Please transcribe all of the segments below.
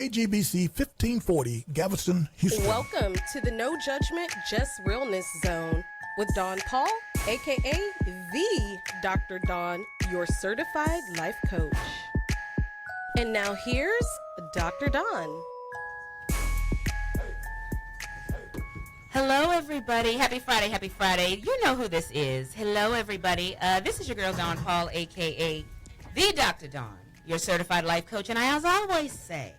AGBC 1540, Galveston, Houston. Welcome to the No Judgment, Just Realness Zone with Dawn Paul, aka the Dr. Dawn, your certified life coach. And now here's Dr. Dawn. Hello, everybody. Happy Friday, happy Friday. You know who this is. Hello, everybody. This is your girl, Dawn Paul, a.k.a. the Dr. Dawn, your certified life coach. And I, as always say,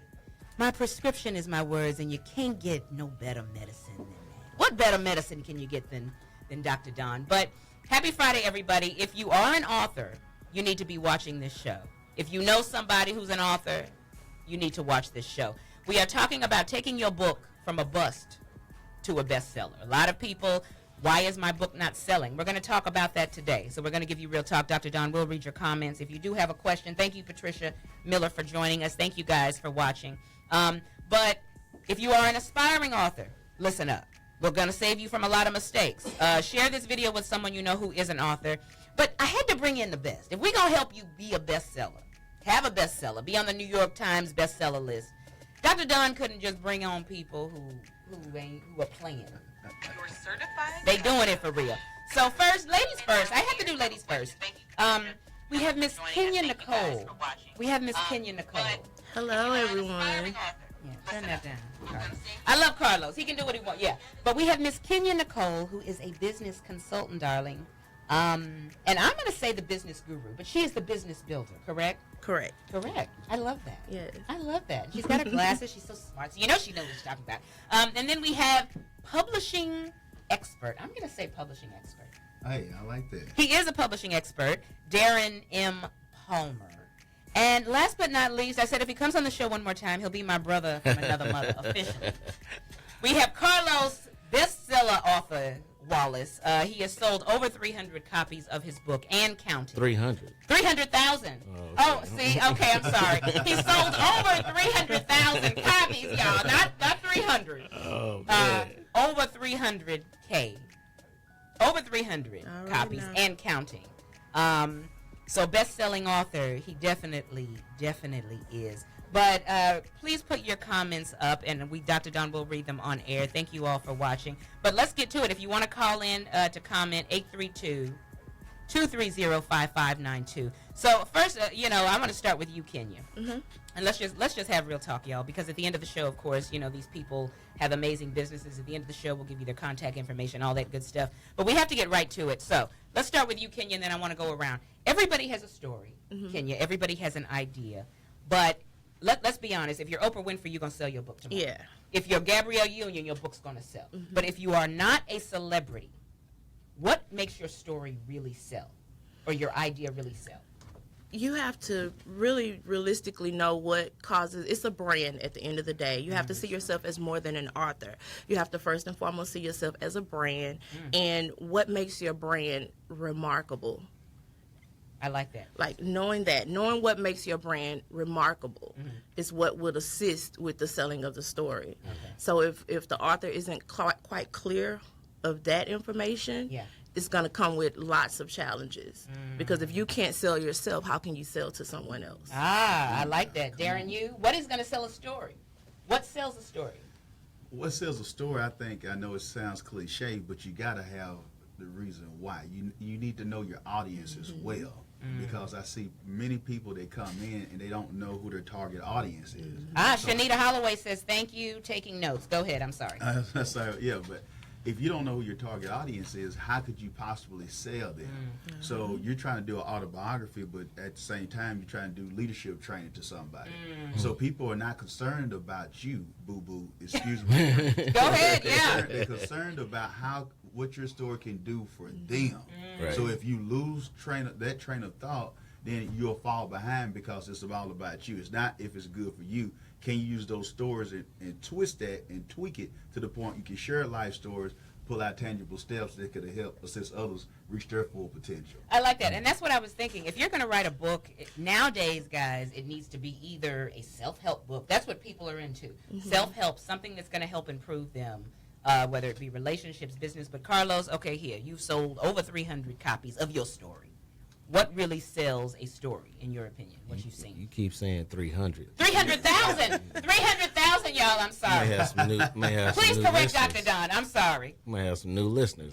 my prescription is my words, and you can't get no better medicine than that. What better medicine can you get than Dr. Dawn? But happy Friday, everybody. If you are an author, you need to be watching this show. If you know somebody who's an author, you need to watch this show. We are talking about taking your book from a bust to a bestseller. A lot of people, why is my book not selling? We're going to talk about that today. So we're going to give you real talk. Dr. Dawn will read your comments. If you do have a question, thank you, Patricia Miller, for joining us. Thank you guys for watching. But if you are an aspiring author, listen up. We're going to save you from a lot of mistakes. Share this video with someone you know who is an author. But I had to bring in the best. If we're going to help you be a bestseller, have a bestseller, be on the New York Times bestseller list, Dr. Dawn couldn't just bring on people who are playing. You're certified? They doing it for real. So first, ladies first. I have to do ladies first. We have Miss Kenya Nicole. We have Miss Kenya Nicole. Hello, everyone. Yeah, turn that down. Carlos. I love Carlos. He can do what he wants. Yeah. But we have Miss Kenya Nicole, who is a business consultant, darling. And I'm going to say the business guru, but she is the business builder, correct? Correct. Correct. I love that. Yes. I love that. She's got her glasses. She's so smart. So you know she knows what she's talking about. And then we have publishing expert. I'm going to say publishing expert. Hey, I like that. He is a publishing expert, Darren M. Palmer. And last but not least, I said if he comes on the show one more time, he'll be my brother from another mother, officially. We have Carlos, bestseller author Wallace. He has sold over 300 copies of his book and counting. 300. 300,000. Oh, see, okay, I'm sorry. He sold over 300,000 copies, y'all, not 300. Oh, man. Over 300K. Over 300 copies and counting. So best-selling author, he definitely is. But please put your comments up, and Dr. Dawn will read them on air. Thank you all for watching. But let's get to it. If you want to call in to comment, 832-230-5592. So first, I'm going to start with you, Kenya. Mm-hmm. And let's just have real talk, y'all, because at the end of the show, of course, these people have amazing businesses. At the end of the show, we'll give you their contact information, all that good stuff. But we have to get right to it. So let's start with you, Kenya, and then I want to go around. Everybody has a story, Kenya. Everybody has an idea. But let's be honest. If you're Oprah Winfrey, you're going to sell your book tomorrow. Yeah. If you're Gabrielle Union, your book's going to sell. Mm-hmm. But if you are not a celebrity, what makes your story really sell or your idea really sell? You have to really realistically know what causes. It's a brand at the end of the day. You have to see yourself as more than an author. You have to first and foremost see yourself as a brand and what makes your brand remarkable. I like that. Like knowing what makes your brand remarkable is what would assist with the selling of the story. Okay. So if the author isn't quite clear of that information, it's going to come with lots of challenges. Because if you can't sell yourself, how can you sell to someone else? I like that. Darren, what is going to sell a story? What sells a story? What sells a story, I know it sounds cliche, but you got to have the reason why. You need to know your audience as well. Because I see many people that come in and they don't know who their target audience is. Shanita Holloway says, thank you, taking notes. Go ahead, I'm sorry. But if you don't know who your target audience is, how could you possibly sell them? So you're trying to do an autobiography, but at the same time, you're trying to do leadership training to somebody. So people are not concerned about you, boo-boo, excuse me. Go ahead, They're concerned about what your story can do for them. Right. So if you lose that train of thought, then you'll fall behind because it's all about you. It's not if it's good for you. Can you use those stories and twist that and tweak it to the point you can share life stories, pull out tangible steps that could help assist others reach their full potential. I like that, and that's what I was thinking. If you're going to write a book, nowadays, guys, it needs to be either a self-help book. That's what people are into. Self-help, something that's going to help improve them, whether it be relationships, business. But Carlos, okay, here, you've sold over 300 copies of your story. What really sells a story, in your opinion? What you've seen? You keep saying 300. 300,000. 300,000, y'all. I'm sorry. Please correct listeners. Dr. Don. I'm sorry. Might have some new listeners.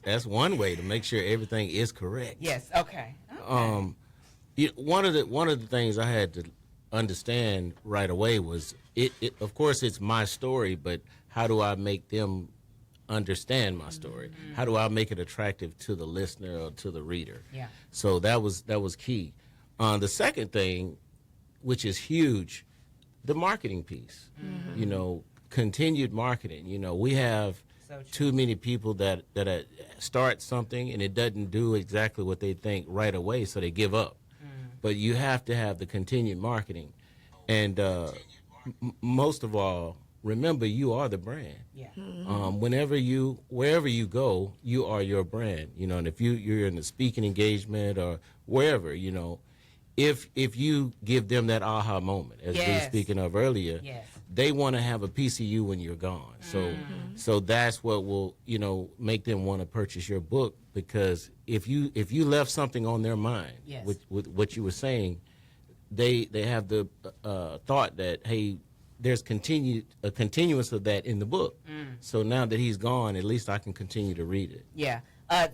That's one way to make sure everything is correct. Yes. Okay. One of the things I had to understand right away was it. Of course, it's my story, but how do I make them understand my story? Mm-hmm. How do I make it attractive to the listener or to the reader? Yeah. So that was key. The second thing, which is huge, the marketing piece. Mm-hmm. Continued marketing. We have too many people that start something and it doesn't do exactly what they think right away, so they give up. But you have to have the continued marketing, and most of all, remember you are the brand. Yeah. Wherever you go, you are your brand. And if you're in the speaking engagement or wherever, if you give them that aha moment, as we were speaking of earlier, they want to have a piece of you when you're gone. So that's what will make them want to purchase your book, because if you left something on their mind with what you were saying, they have the thought that, hey, there's a continuance of that in the book. So now that he's gone, at least I can continue to read it. Yeah.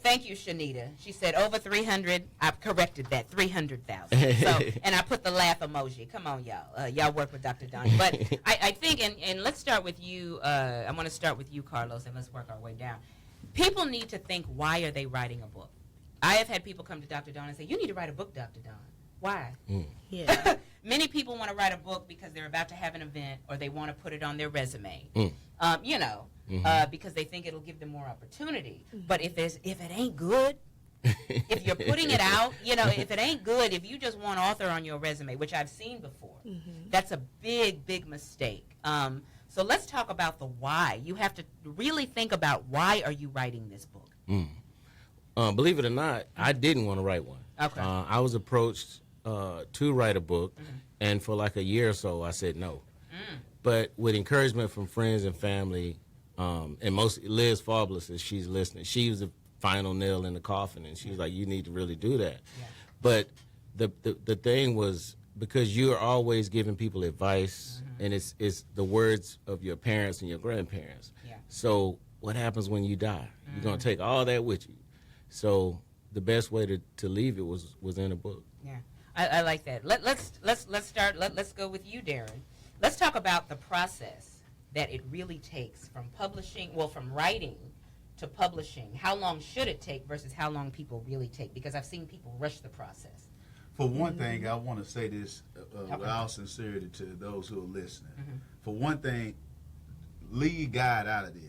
Thank you, Shanita. She said over 300. I've corrected that, 300,000. So, and I put the laugh emoji. Come on, y'all. Y'all work with Dr. Don. But I think, and let's start with you. I want to start with you, Carlos, and let's work our way down. People need to think, why are they writing a book? I have had people come to Dr. Don and say, you need to write a book, Dr. Don. Why? Yeah. Many people want to write a book because they're about to have an event or they want to put it on their resume. Because they think it'll give them more opportunity. But if it ain't good, if you're putting it out, if it ain't good, if you just want author on your resume, which I've seen before, that's a big, big mistake. So let's talk about the why. You have to really think about, why are you writing this book? Believe it or not, I didn't want to write one. Okay. I was approached to write a book, and for like a year or so, I said no. But with encouragement from friends and family, and Liz Fabulous, if she's listening, she was the final nail in the coffin, and she was like, you need to really do that. Yeah. But the thing was, because you're always giving people advice, and it's the words of your parents and your grandparents. Yeah. So what happens when you die? You're going to take all that with you. So the best way to leave it was in a book. Yeah, I like that. Let's start. Let's go with you, Darren. Let's talk about the process that it really takes from writing to publishing. How long should it take versus how long people really take? Because I've seen people rush the process. For one thing, I want to say this with all sincerity to those who are listening. For one thing, leave God out of this.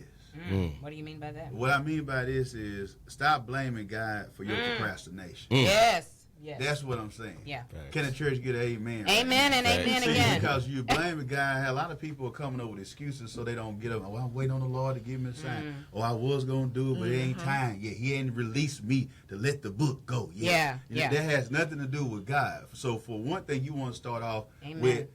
What do you mean by that? What I mean by this is, stop blaming God for your procrastination. Yes. That's what I'm saying. Yeah. Can the church get an amen? Amen and amen again. Because you blaming God. A lot of people are coming up with excuses so they don't get up. Oh, I'm waiting on the Lord to give me a sign. Oh, I was going to do it, but it ain't time yet. He ain't released me to let the book go yet. That has nothing to do with God. So for one thing, you want to start off with,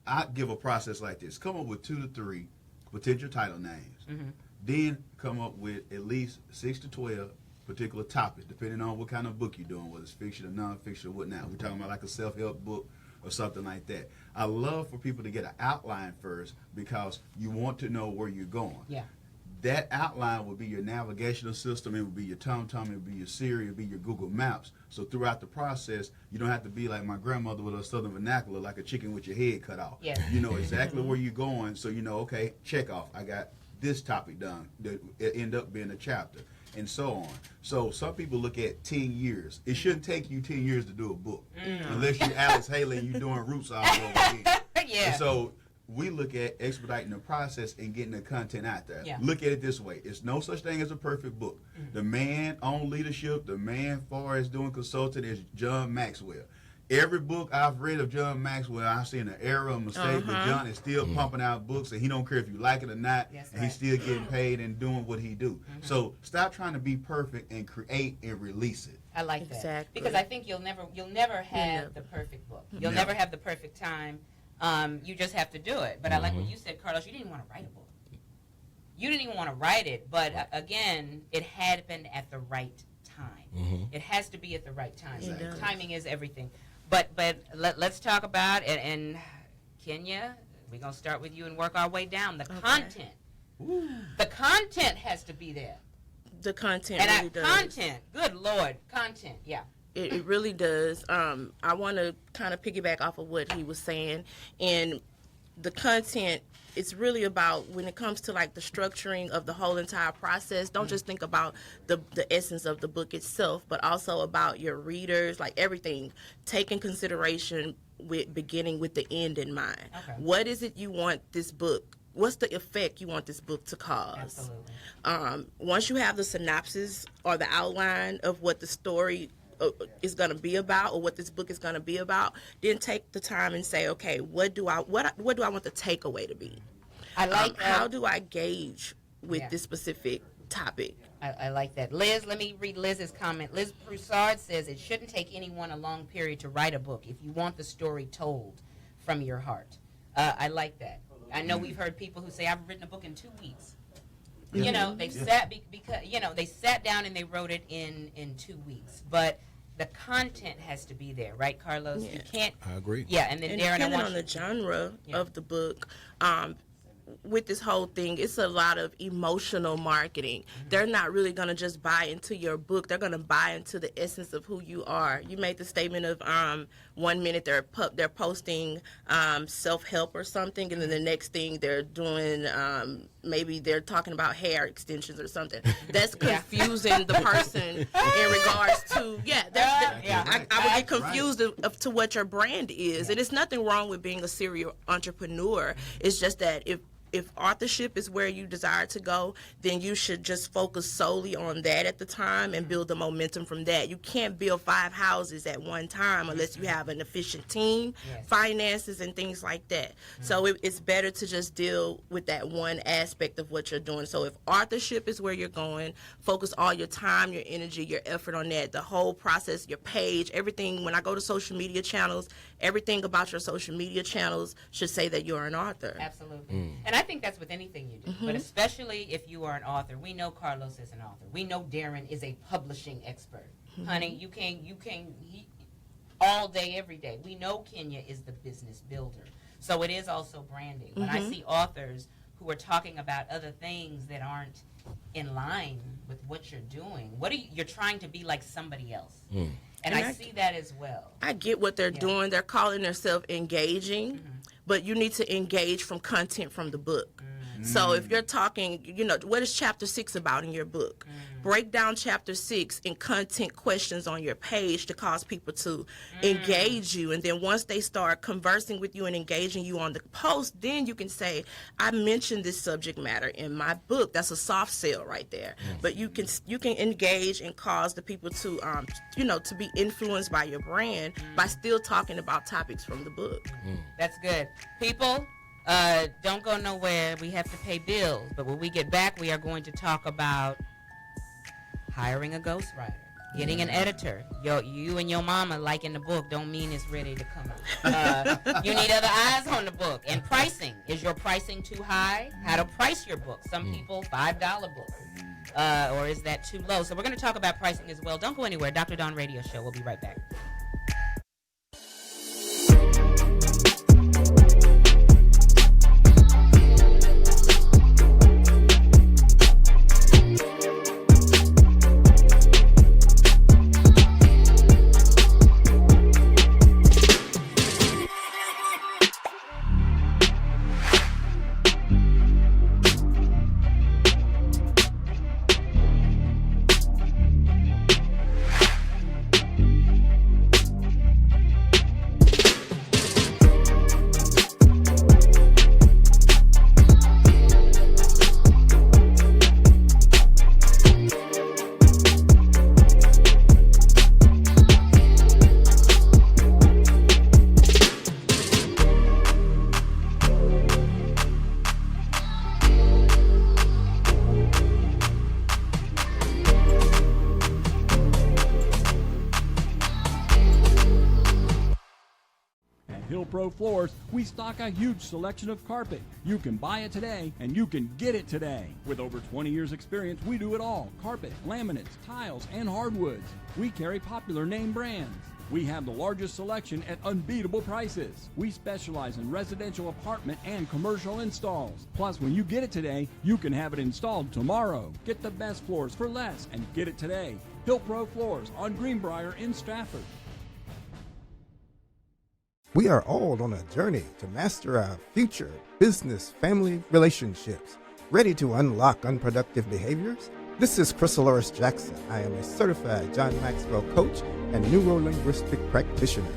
I give a process like this. Come up with 2 to 3 potential title names. Then come up with at least 6 to 12 particular topics, depending on what kind of book you're doing, whether it's fiction or nonfiction or whatnot. We're talking about like a self-help book or something like that. I love for people to get an outline first, because you want to know where you're going. Yeah. That outline will be your navigational system. It will be your TomTom. It will be your Siri. It will be your Google Maps. So throughout the process, you don't have to be like my grandmother with a southern vernacular, like a chicken with your head cut off. Yeah. You know exactly where you're going, so you know, okay, check off. I got this topic done. It end up being a chapter, and so on. So some people look at 10 years. It shouldn't take you 10 years to do a book, unless you're Alice Haley and you're doing roots all over again. Yeah. And so we look at expediting the process and getting the content out there. Yeah. Look at it this way. It's no such thing as a perfect book. The man on leadership, the man far as doing consulting, is John Maxwell. Every book I've read of John Maxwell, I've seen an error, a mistake, but John is still pumping out books, and he don't care if you like it or not, and he's still getting paid and doing what he do. So stop trying to be perfect and create and release it. I like that, because I think you'll never have the perfect book. You'll never have the perfect time. You just have to do it. But I like what you said, Carlos. You didn't want to write a book. You didn't even want to write it, but again, it happened at the right time. It has to be at the right time. Exactly. Timing is everything. But let's talk about it. And Kenya, we're going to start with you and work our way down. The content. Ooh. The content has to be there. The content And really does. content, good Lord, content, yeah. It really does. I want to kind of piggyback off of what he was saying. And the content, it's really about, when it comes to like the structuring of the whole entire process, don't just think about the essence of the book itself, but also about your readers, like everything. Take in consideration with beginning with the end in mind. Okay. What is it you want this book, what's the effect you want this book to cause? Absolutely. Once you have the synopsis or the outline of what the story is going to be about, or what this book is going to be about, then take the time and say, okay, what do I want the takeaway to be? I like how do I gauge with this specific topic? I like that. Liz, let me read Liz's comment. Liz Broussard says it shouldn't take anyone a long period to write a book if you want the story told from your heart. I like that. I know we've heard people who say, I've written a book in 2 weeks. You know, they've sat because they sat down and they wrote it in 2 weeks. But the content has to be there, right, Carlos? Yeah. You can't. I agree. Yeah, and then And Darren, depending on the genre of the book, with this whole thing, it's a lot of emotional marketing. They're not really going to just buy into your book. They're going to buy into the essence of who you are. You made the statement of 1 minute they're posting self-help or something, and then the next thing they're doing, maybe they're talking about hair extensions or something. That's confusing the person in regards to, I would get confused of to what your brand is. And it's nothing wrong with being a serial entrepreneur. It's just that if authorship is where you desire to go, then you should just focus solely on that at the time and build the momentum from that. You can't build 5 houses at one time unless you have an efficient team, finances, and things like that. So it's better to just deal with that one aspect of what you're doing. So if authorship is where you're going, focus all your time, your energy, your effort on that. The whole process, your page, everything. When I go to social media channels, everything about your social media channels should say that you're an author. Absolutely. And I think that's with anything you do, but especially if you are an author. We know Carlos is an author. We know Darren is a publishing expert. Honey, you can all day, every day. We know Kenya is the business builder. So it is also branding. When I see authors who are talking about other things that aren't in line with what you're doing, you're trying to be like somebody else. And I see that as well. I get what they're doing. They're calling themselves engaging, but you need to engage from content from the book. So if you're talking, what is chapter 6 about in your book? Break down chapter 6 in content questions on your page to cause people to engage you. And then once they start conversing with you and engaging you on the post, then you can say, I mentioned this subject matter in my book. That's a soft sell right there. But you can engage and cause the people to, to be influenced by your brand by still talking about topics from the book. That's good. People, don't go nowhere. We have to pay bills. But when we get back, we are going to talk about hiring a ghostwriter, getting an editor. You and your mama liking the book don't mean it's ready to come out. You need other eyes on the book. And pricing. Is your pricing too high? How to price your book. Some people, $5 books. Or is that too low? So we're going to talk about pricing as well. Don't go anywhere. Dr. Dawn Radio Show. We'll be right back. Pro Floors, we stock a huge selection of carpet. You can buy it today, and you can get it today. With over 20 years experience, we do it all. Carpet, laminates, tiles, and hardwoods. We carry popular name brands. We have the largest selection at unbeatable prices. We specialize in residential apartment and commercial installs. Plus, when you get it today, you can have it installed tomorrow. Get the best floors for less and get it today. Hill Pro Floors on Greenbrier in Stratford. We are all on a journey to master our future business family relationships. Ready to unlock unproductive behaviors? This is Chrysoloris Jackson. I am a certified John Maxwell coach and neuro-linguistic practitioner.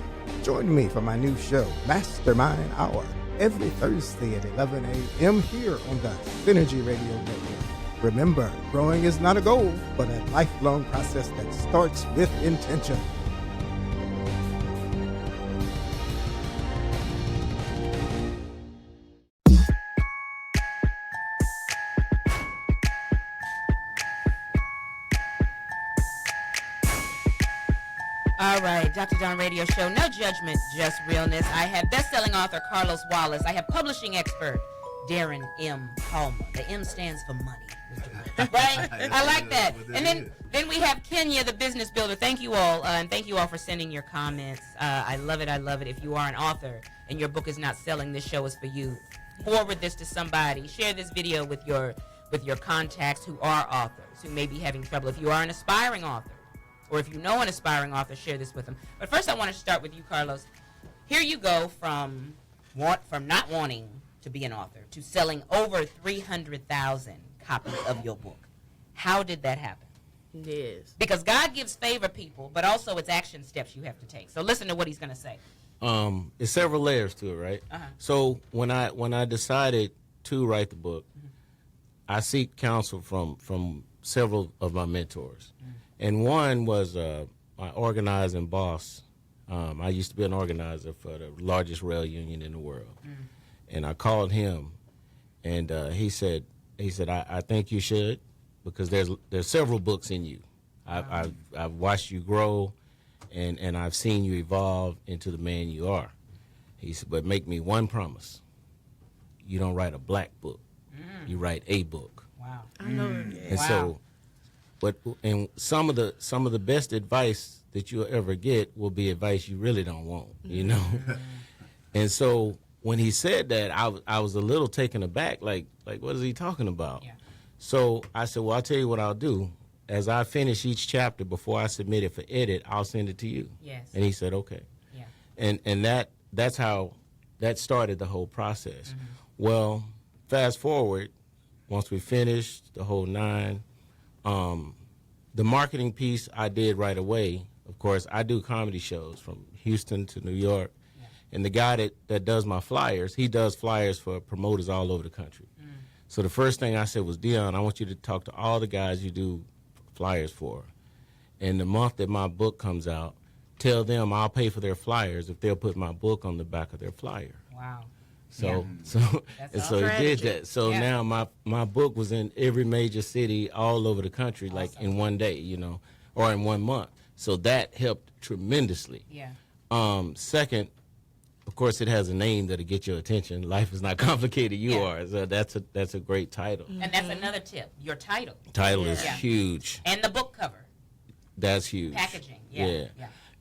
Join me for my new show, Mastermind Hour, every Thursday at 11 a.m. here on the Synergy Radio Network. Remember, growing is not a goal, but a lifelong process that starts with intention. All right, Dr. Don Radio Show, no judgment, just realness. I have best-selling author Carlos Wallace. I have publishing expert Darren M. Palmer. The M stands for money, right? I like that. And then we have Kenya, the business builder. Thank you all, and thank you all for sending your comments. I love it. I love it. If you are an author and your book is not selling, this show is for you. Forward this to somebody. Share this video with your contacts who are authors, who may be having trouble. If you are an aspiring author, or if you know an aspiring author, share this with them. But first I want to start with you, Carlos. Here you go from not wanting to be an author to selling over 300,000 copies of your book. How did that happen? Yes. Because God gives favor people, but also it's action steps you have to take. So listen to what he's going to say. It's several layers to it, right? Uh-huh. So when I decided to write the book, I seek counsel from several of my mentors. And one was my organizing boss. I used to be an organizer for the largest rail union in the world. And I called him, and he said, I think you should, because there's several books in you. I've watched you grow, and I've seen you evolve into the man you are. He said, but make me one promise. You don't write a black book. You write a book. Wow. I know. And so, and some of the best advice that you'll ever get will be advice you really don't want, you know. And so when he said that, I was a little taken aback, like what is he talking about? Yeah. So I said, well, I'll tell you what I'll do. As I finish each chapter, before I submit it for edit, I'll send it to you. Yes. And he said, okay. Yeah. And that's how that started the whole process. Well, fast forward, once we finished the whole 9. The marketing piece I did right away. Of course, I do comedy shows from Houston to New York. Yeah. And the guy that does my flyers, he does flyers for promoters all over the country. So the first thing I said was, Dion, I want you to talk to all the guys you do flyers for. And the month that my book comes out, tell them I'll pay for their flyers if they'll put my book on the back of their flyer. Wow. So That's so he did that. So Yeah. now my book was in every major city all over the country, like in one day, you know, or in 1 month. So that helped tremendously. Yeah. Second, of course, it has a name that'll get your attention. Life is not complicated. You are. So that's a great title. And that's another tip. Your title. Title is Yeah. huge. And the book cover. That's huge. Packaging. Yeah.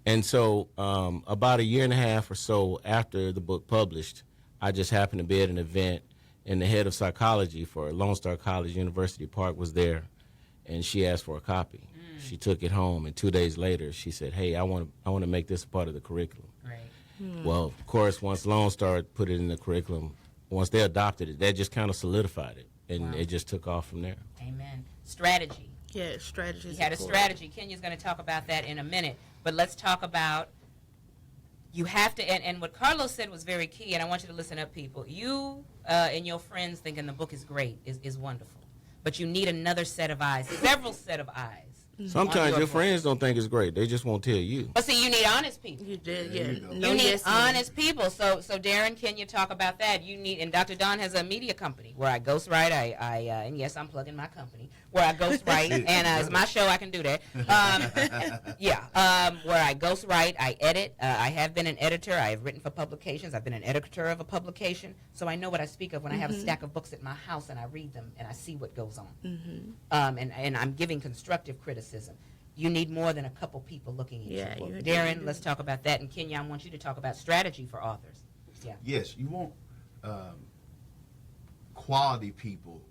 And so about a year and a half or so after the book published, I just happened to be at an event, and the head of psychology for Lone Star College University Park was there, and she asked for a copy. She took it home, and 2 days later, she said, hey, I want to make this a part of the curriculum. Great. Well, of course, once Lone Star put it in the curriculum, once they adopted it, that just kind of solidified it, and it just took off from there. Amen. Strategy. Yeah, strategy. He had a strategy. Kenya's going to talk about that in a minute. But let's talk about, you have to, and what Carlos said was very key, and I want you to listen up, people. You and your friends thinking the book is great is wonderful. But you need another set of eyes, several set of eyes, Sometimes your friends don't think it's great. They just won't tell you. But see, you need honest people. You did, There yeah. you go. No, You need yes, honest people. So Darren, can you talk about that? You need, and Dr. Don has a media company where I ghostwrite. And yes, I'm plugging my company where I ghostwrite, and it's my show. I can do that. Where I ghostwrite, I edit. I have been an editor. I have written for publications. I've been an editor of a publication, so I know what I speak of when I have a stack of books at my house and I read them and I see what goes on. And I'm giving constructive criticism. You need more than a couple people looking at your book. Darren, let's talk about that. And Kenya, I want you to talk about strategy for authors. Yeah. Yes, you want quality people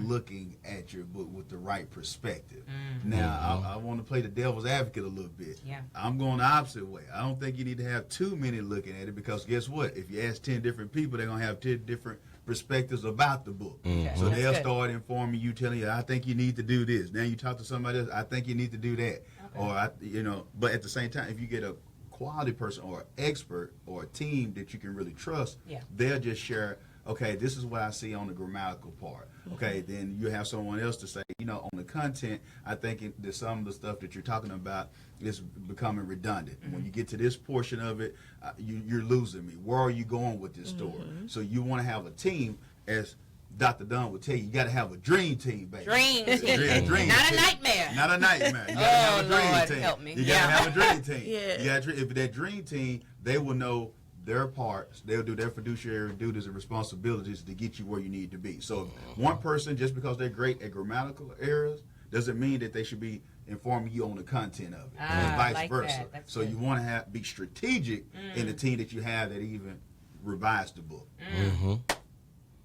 looking at your book with the right perspective. Now, I want to play the devil's advocate a little bit. Yeah. I'm going the opposite way. I don't think you need to have too many looking at it, because guess what? If you ask 10 different people, they're going to have 10 different perspectives about the book. Okay. So That's they'll good. start informing you, telling you, I think you need to do this. Now you talk to somebody else, I think you need to do that. Or, but at the same time, if you get a quality person or an expert or a team that you can really trust, they'll just share, okay, this is what I see on the grammatical part. Okay, then you have someone else to say, on the content, I think that some of the stuff that you're talking about is becoming redundant. When you get to this portion of it, you're losing me. Where are you going with this story? So you want to have a team, as Dr. Dunn would tell you, you got to have a dream team, baby. Dream team. Dream Not team. a nightmare. Not a nightmare. You got to have a dream Lord, team. help me. You got to have a dream team. Yeah. If that dream team, they will know their parts, they'll do their fiduciary duties and responsibilities to get you where you need to be. So one person, just because they're great at grammatical areas, doesn't mean that they should be informing you on the content of it, and vice like versa. that. So you want to be strategic in the team that you have that even revise the book.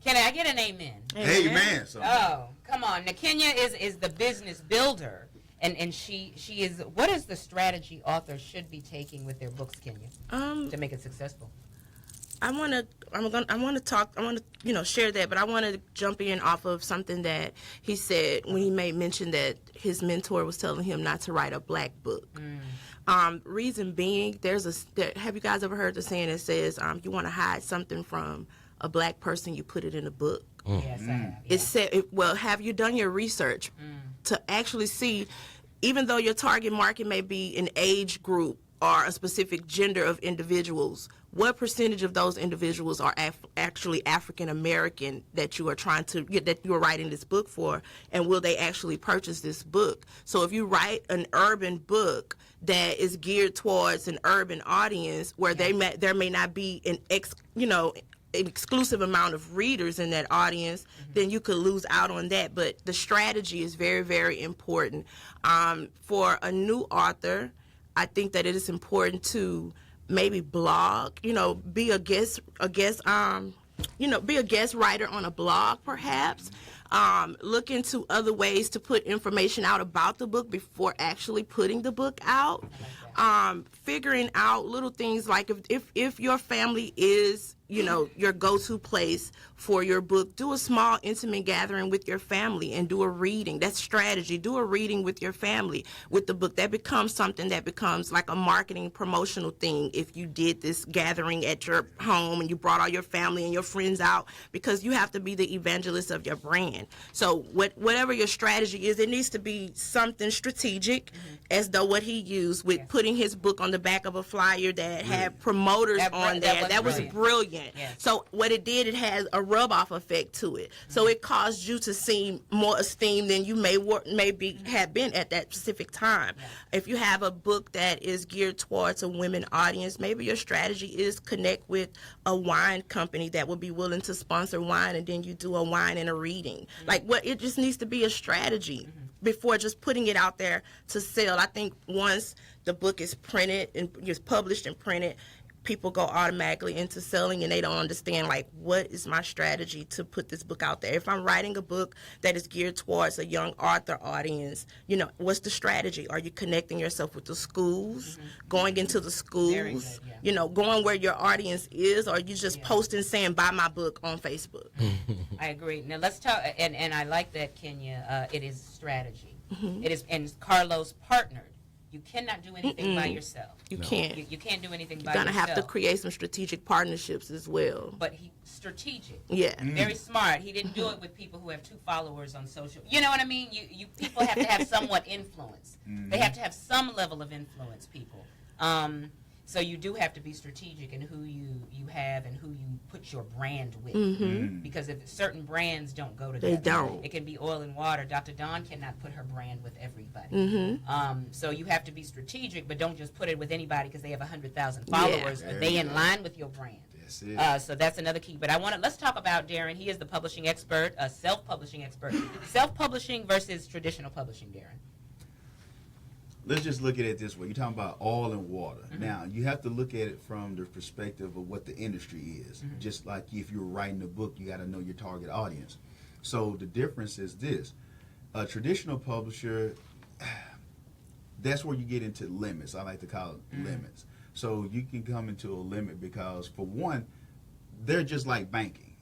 Can I get an amen? Amen. So, Oh, come on. Now, Kenya is the business builder, and she is. What is the strategy authors should be taking with their books, Kenya, to make it successful? I want to share that, but I want to jump in off of something that he said when he made mention that his mentor was telling him not to write a black book. Reason being, have you guys ever heard the saying that says, you want to hide something from a black person, you put it in a book? Yes, I have. It said, well, have you done your research to actually see, even though your target market may be an age group or a specific gender of individuals, what percentage of those individuals are actually African American that you are trying to get, that you are writing this book for, and will they actually purchase this book? So if you write an urban book that is geared towards an urban audience, where there may not be an exclusive amount of readers in that audience, then you could lose out on that. But the strategy is very, very important. For a new author, I think that it is important to maybe blog, be a guest writer on a blog, perhaps. Look into other ways to put information out about the book before actually putting the book out. Figuring out little things like if your family is, your go-to place for your book, do a small intimate gathering with your family and do a reading. That's strategy. Do a reading with your family with the book. That becomes something that becomes like a marketing promotional thing if you did this gathering at your home and you brought all your family and your friends out, because you have to be the evangelist of your brand. So whatever your strategy is, it needs to be something strategic, as though what he used with putting his book on the back of a flyer that had promoters on there. That was brilliant. Yes. So what it did, it has a rub-off effect to it. So it caused you to seem more esteemed than you maybe have been at that specific time. If you have a book that is geared towards a women audience, maybe your strategy is connect with a wine company that would be willing to sponsor wine, and then you do a wine and a reading. It just needs to be a strategy before just putting it out there to sell. I think once the book is printed and is published and printed, people go automatically into selling, and they don't understand, what is my strategy to put this book out there? If I'm writing a book that is geared towards a young author audience, what's the strategy? Are you connecting yourself with the schools, going into the schools, Very good, going where your audience is, or are you just posting saying, buy my book on Facebook? I agree. Now let's talk, and I like that, Kenya. It is strategy. It is, and Carlos partnered You cannot do anything by yourself. You can't. You can't do anything by You're yourself. gonna have to create some strategic partnerships as well. But strategic. Yeah. Very smart. He didn't do it with people who have 2 followers on social. You know what I mean? You people have to have somewhat influence. They have to have some level of influence, people. So you do have to be strategic in who you have and who you put your brand with. Because if certain brands don't go together, They don't. It can be oil and water. Dr. Dawn cannot put her brand with everybody. So you have to be strategic, but don't just put it with anybody because they have 100,000 followers. Are they in line with your brand? That's it. So that's another key. But let's talk about Darren. He is the publishing expert, a self-publishing expert. Self-publishing versus traditional publishing, Darren. Let's just look at it this way. You're talking about oil and water. Now, you have to look at it from the perspective of what the industry is. Just like if you're writing a book, you got to know your target audience. So the difference is this. A traditional publisher, that's where you get into limits. I like to call it limits. So you can come into a limit because, for one, they're just like banking.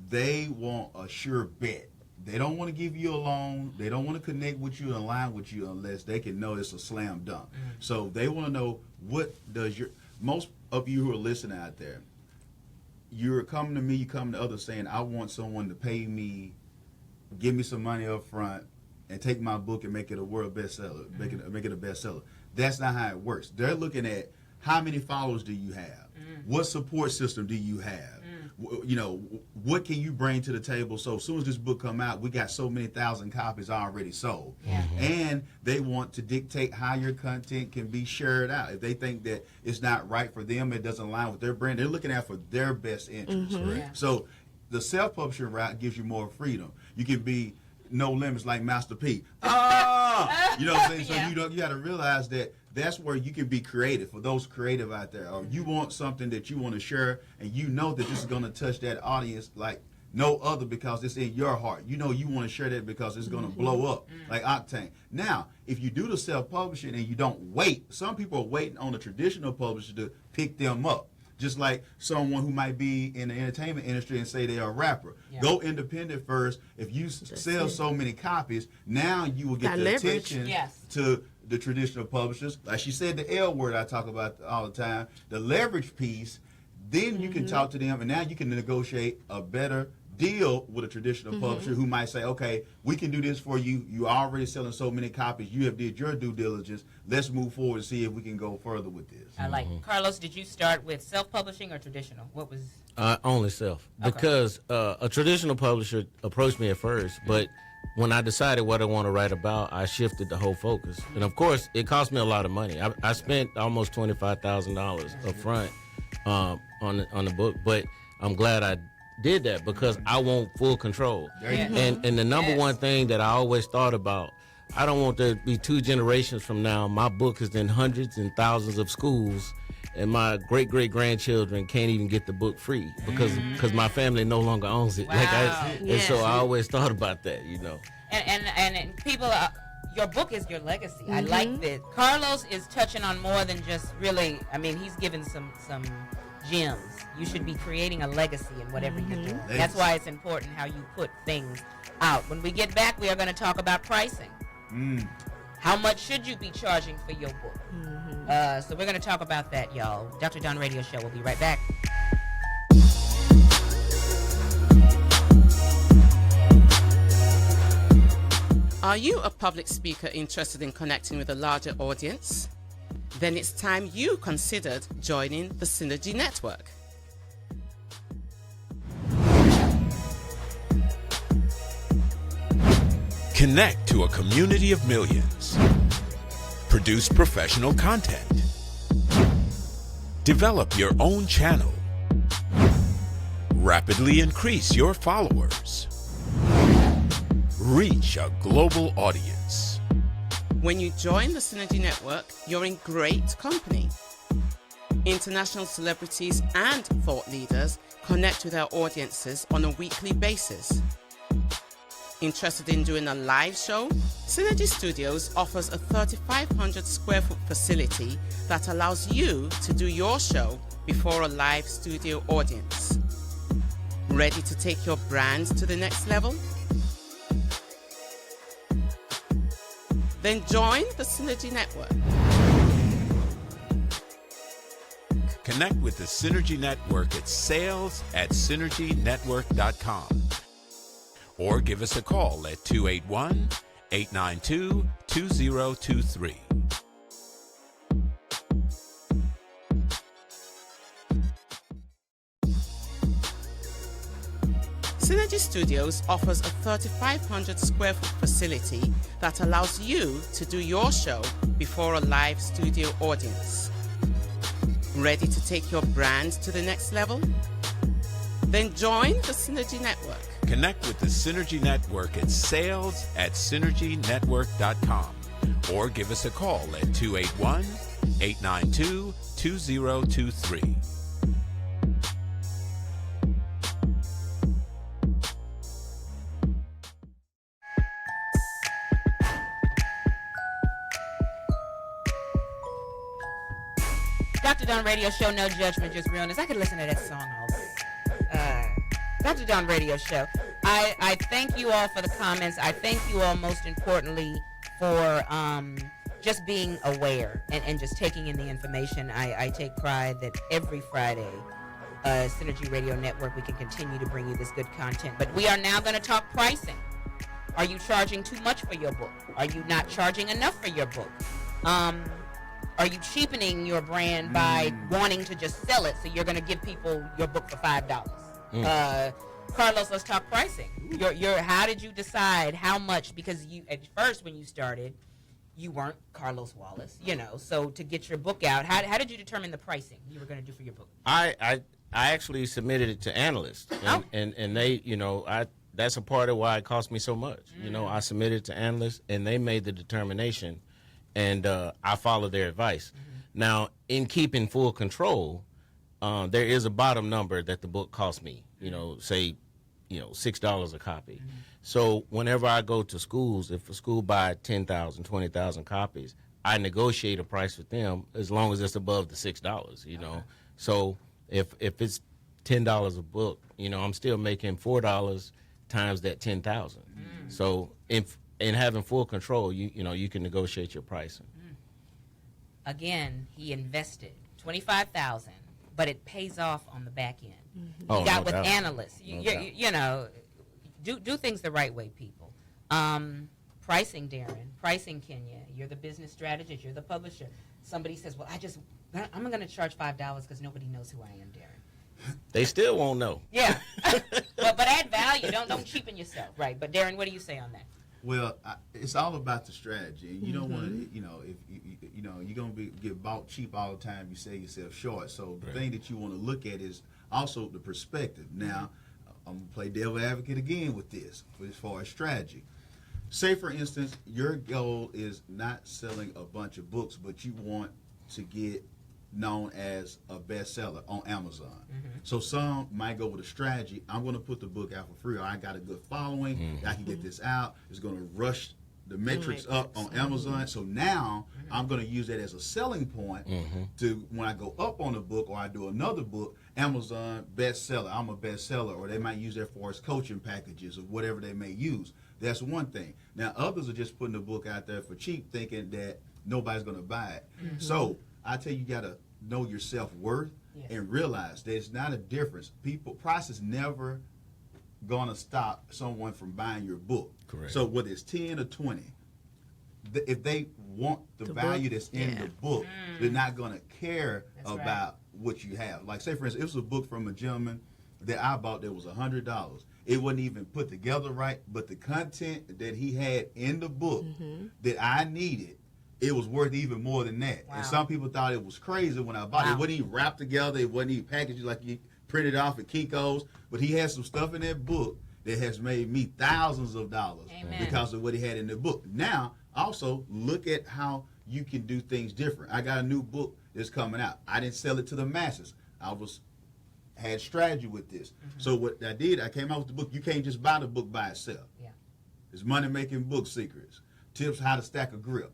They want a sure bet. They don't want to give you a loan. They don't want to connect with you and align with you unless they can know it's a slam dunk. So they want to know, what does most of you who are listening out there, you're coming to me, you come to others saying, I want someone to pay me, give me some money up front, and take my book and make it a world bestseller, make it a bestseller. That's not how it works. They're looking at, how many followers do you have? What support system do you have? You know, what can you bring to the table? So as soon as this book come out, we got so many thousand copies already sold. And they want to dictate how your content can be shared out. If they think that it's not right for them, it doesn't align with their brand, they're looking out for their best interest. So the self-publishing route gives you more freedom. You can be no limits like Master P. You know what I'm saying? So you got to realize that that's where you can be creative, for those creative out there. Or you want something that you want to share, and you know that this is going to touch that audience like no other because it's in your heart. You know you want to share that because it's going to blow up like Octane. Now, if you do the self-publishing and you don't wait, some people are waiting on a traditional publisher to pick them up. Just like someone who might be in the entertainment industry and say they are a rapper. Go independent first. If you sell so many copies, now you will get the attention to the traditional publishers. Like she said, the L word I talk about all the time, the leverage piece. Then you can talk to them, and now you can negotiate a better deal with a traditional publisher who might say, okay, we can do this for you. You are already selling so many copies. You have did your due diligence. Let's move forward and see if we can go further with this. I like it. Carlos, did you start with self-publishing or traditional? What was... Only self. Because a traditional publisher approached me at first, but when I decided what I want to write about, I shifted the whole focus. And of course, it cost me a lot of money. I spent almost $25,000 up front on the book, but I'm glad I did that because I want full control. And the number one thing that I always thought about, I don't want there to be 2 generations from now, my book is in hundreds and thousands of schools, and my great-great-grandchildren can't even get the book free because my family no longer owns it. Wow. And so I always thought about that, you know. And people, your book is your legacy. I like that. Carlos is touching on more than just really, I mean, he's given some gems. You should be creating a legacy in whatever you're doing. That's why it's important how you put things out. When we get back, we are going to talk about pricing. How much should you be charging for your book? So we're going to talk about that, y'all. Dr. Dawn Radio Show. We'll be right back. Are you a public speaker interested in connecting with a larger audience? Then it's time you considered joining the Synergy Network. Connect to a community of millions. Produce professional content. Develop your own channel. Rapidly increase your followers. Reach a global audience. When you join the Synergy Network, you're in great company. International celebrities and thought leaders connect with our audiences on a weekly basis. Interested in doing a live show? Synergy Studios offers a 3,500 square foot facility that allows you to do your show before a live studio audience. Ready to take your brand to the next level? Then join the Synergy Network. Connect with the Synergy Network at sales@synergynetwork.com or give us a call at 281-892-2023. Synergy Studios offers a 3,500 square foot facility that allows you to do your show before a live studio audience. Ready to take your brand to the next level? Then join the Synergy Network. Connect with the Synergy Network at sales@synergynetwork.com or give us a call at 281-892-2023. Dr. Don Radio Show, no judgment, just realness. I could listen to that song all day. Dr. Don Radio Show. I thank you all for the comments. I thank you all most importantly for just being aware and just taking in the information. I take pride that every Friday, Synergy Radio Network, we can continue to bring you this good content. But we are now going to talk pricing. Are you charging too much for your book? Are you not charging enough for your book? Are you cheapening your brand by wanting to just sell it so you're going to give people your book for $5? Carlos, let's talk pricing. How did you decide how much? Because you at first when you started, you weren't Carlos Wallace, So to get your book out, how did you determine the pricing you were going to do for your book? I actually submitted it to analysts, and they, that's a part of why it cost me so much. I submitted to analysts, and they made the determination, and I followed their advice. Now, in keeping full control, there is a bottom number that the book cost me. Say, $6 a copy. So whenever I go to schools, if a school buy 10,000, 20,000 copies, I negotiate a price with them as long as it's above the $6. So if it's $10 a book, I'm still making $4 times that 10,000. So in having full control, you can negotiate your pricing. Again, he invested $25,000, but it pays off on the back end. Oh, you got no with doubt. analysts. No Do things the right way, people. Pricing, Darren. Pricing, Kenya. You're the business strategist. You're the publisher. Somebody says, well, I'm going to charge $5 because nobody knows who I am, Darren. They still won't know. Yeah. but add value. Don't cheapen yourself. Right. But, Darren, what do you say on that? Well, it's all about the strategy. And you don't want to, if you're going to get bought cheap all the time, you sell yourself short. So the thing that you want to look at is also the perspective. Now, I'm going to play devil advocate again with this, as far as strategy. Say, for instance, your goal is not selling a bunch of books, but you want to get known as a bestseller on Amazon. So some might go with a strategy. I'm going to put the book out for free, or I got a good following. I can get this out. It's going to rush the metrics up on Amazon. So now I'm going to use that as a selling point to when I go up on a book or I do another book, Amazon bestseller. I'm a bestseller, or they might use that for as coaching packages or whatever they may use. That's one thing. Now others are just putting the book out there for cheap, thinking that nobody's going to buy it. So I tell you, got to know your self-worth and realize there's not a difference. Price is never going to stop someone from buying your book. Correct. So whether it's 10 or 20, if they want the value that's in the book, they're not going to care about what you have. Like, say, for instance, it was a book from a gentleman that I bought that was $100. It wasn't even put together right, but the content that he had in the book that I needed, it was worth even more than that. And some people thought it was crazy when I bought it. It wasn't even wrapped together. It wasn't even packaged like you printed off at Kinko's. But he had some stuff in that book that has made me thousands of dollars because of what he had in the book. Now, also, look at how you can do things different. I got a new book that's coming out. I didn't sell it to the masses. Had strategy with this. So what I did, I came out with the book. You can't just buy the book by itself. It's money-making book secrets. Tips how to stack a grip.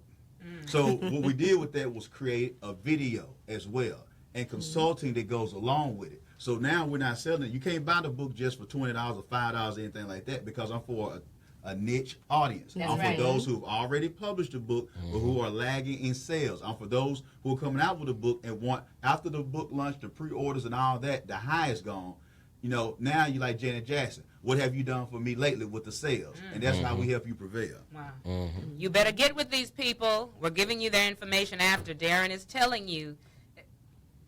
So what we did with that was create a video as well and consulting that goes along with it. So now we're not selling it. You can't buy the book just for $20 or $5 or anything like that, because I'm for a niche audience. That's I'm right. for those who've already published a book but who are lagging in sales. I'm for those who are coming out with a book and want, after the book launch, the pre-orders and all that, the high is gone. You know, now you like Janet Jackson. What have you done for me lately with the sales? And that's how we help you prevail. Wow. You better get with these people. We're giving you their information after. Darren is telling you.